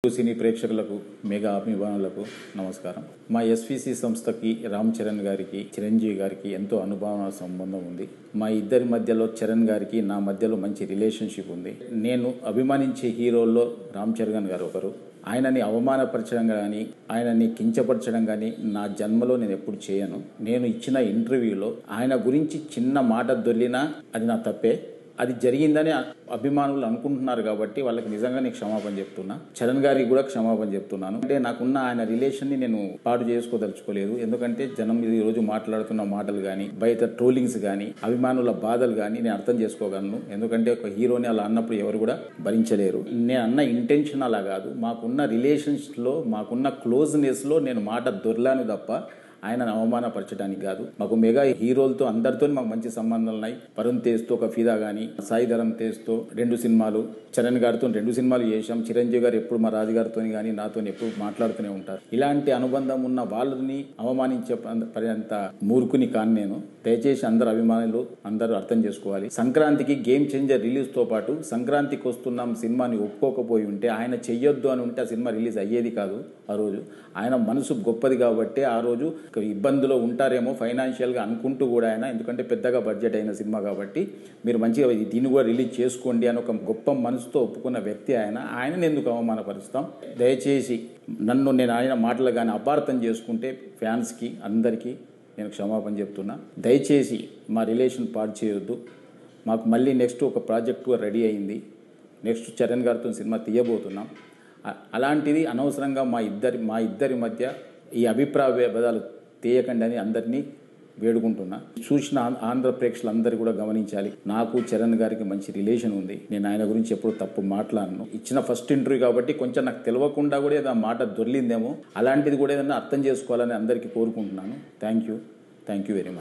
సినీ ప్రేక్షకులకు మెగా అభిమానులకు నమస్కారం. మా ఎస్విసి సంస్థకి రామ్ చరణ్ గారికి చిరంజీవి గారికి ఎంతో అనుభవ సంబంధం ఉంది. మా ఇద్దరి మధ్యలో చరణ్ గారికి నా మధ్యలో మంచి రిలేషన్షిప్ ఉంది. నేను అభిమానించే హీరోల్లో రామ్ చరణ్ గారు ఒకరు. ఆయనని అవమానపరచడం కానీ ఆయనని కించపరచడం కానీ నా జన్మలో నేను ఎప్పుడు చేయను. నేను ఇచ్చిన ఇంటర్వ్యూలో ఆయన గురించి చిన్న మాట దొర్లినా అది నా తప్పే. అది జరిగిందని అభిమానులు అనుకుంటున్నారు కాబట్టి వాళ్ళకి నిజంగా నేను క్షమాపణ చెప్తున్నా. చరణ్ గారికి కూడా క్షమాపణ చెప్తున్నాను. అంటే నాకున్న ఆయన రిలేషన్ని నేను పాడు చేసుకోదలుచుకోలేదు. ఎందుకంటే జనం ఈ రోజు మాట్లాడుతున్న మాటలు కానీ బయట ట్రోలింగ్స్ కానీ అభిమానుల బాధలు కానీ నేను అర్థం చేసుకోగలను. ఎందుకంటే ఒక హీరోని అలా అన్నప్పుడు ఎవరు కూడా భరించలేరు. నేను అన్న ఇంటెన్షన్ అలా కాదు. మాకున్న రిలేషన్స్లో మాకున్న క్లోజ్నెస్లో నేను మాట దొర్లాను తప్ప ఆయనను అవమానపరచడానికి కాదు. మాకు మెగా హీరోలతో అందరితో మాకు మంచి సంబంధాలు ఉన్నాయి. వరుణ్ తేజ్తో ఒక ఫిదా కానీ, సాయి ధరమ్ తేజ్తో 2 సినిమాలు, చరణ్ గారితో 2 సినిమాలు చేశాం. చిరంజీవి గారు ఎప్పుడు మా రాజుగారితో కానీ నాతో ఎప్పుడు మాట్లాడుతూనే ఉంటారు. ఇలాంటి అనుబంధం ఉన్న వాళ్ళని అవమానించే పర్యంత మూర్ఖుని కాను నేను. దయచేసి అందరు అభిమానులు అందరూ అర్థం చేసుకోవాలి. సంక్రాంతికి గేమ్ చేంజర్ రిలీజ్తో పాటు సంక్రాంతికి వస్తున్నాం సినిమాని ఒప్పుకోకపోయి ఉంటే, ఆయన చెయ్యొద్దు అని ఉంటే ఆ సినిమా రిలీజ్ అయ్యేది కాదు. ఆ రోజు ఆయన మనసు గొప్పది కాబట్టి ఆ రోజు ఇబ్బందులో ఉంటారేమో ఫైనాన్షియల్గా అనుకుంటూ కూడా ఆయన, ఎందుకంటే పెద్దగా బడ్జెట్ అయిన సినిమా కాబట్టి మీరు మంచిగా దీన్ని కూడా రిలీజ్ చేసుకోండి అని ఒక గొప్ప మనసుతో ఒప్పుకున్న వ్యక్తి ఆయన. ఆయనని ఎందుకు అవమానపరుస్తాం? దయచేసి నేను ఆయన మాటలు కానీ అపార్థం చేసుకుంటే ఫ్యాన్స్కి అందరికీ నేను క్షమాపణ చెప్తున్నా. దయచేసి మా రిలేషన్ పాడు చేయొద్దు. మాకు మళ్ళీ నెక్స్ట్ ఒక ప్రాజెక్టు రెడీ అయింది. నెక్స్ట్ చరణ్ గారితో సినిమా తీయబోతున్నాం. అలాంటిది అనవసరంగా మా ఇద్దరి మధ్య ఈ అభిప్రాయ భేదాలు తీయకండి అని అందరినీ వేడుకుంటున్నా. చూసిన ఆంధ్ర ప్రేక్షకులందరూ కూడా గమనించాలి. నాకు చరణ్ గారికి మంచి రిలేషన్ ఉంది. నేను ఆయన గురించి ఎప్పుడు తప్పు మాట్లాడను. ఇచ్చిన ఫస్ట్ ఇంటర్వ్యూ కాబట్టి కొంచెం నాకు తెలియకుండా కూడా ఏదైనా మాట దొర్లిందేమో, అలాంటిది కూడా ఏదైనా అర్థం చేసుకోవాలని అందరికీ కోరుకుంటున్నాను. Thank you very much.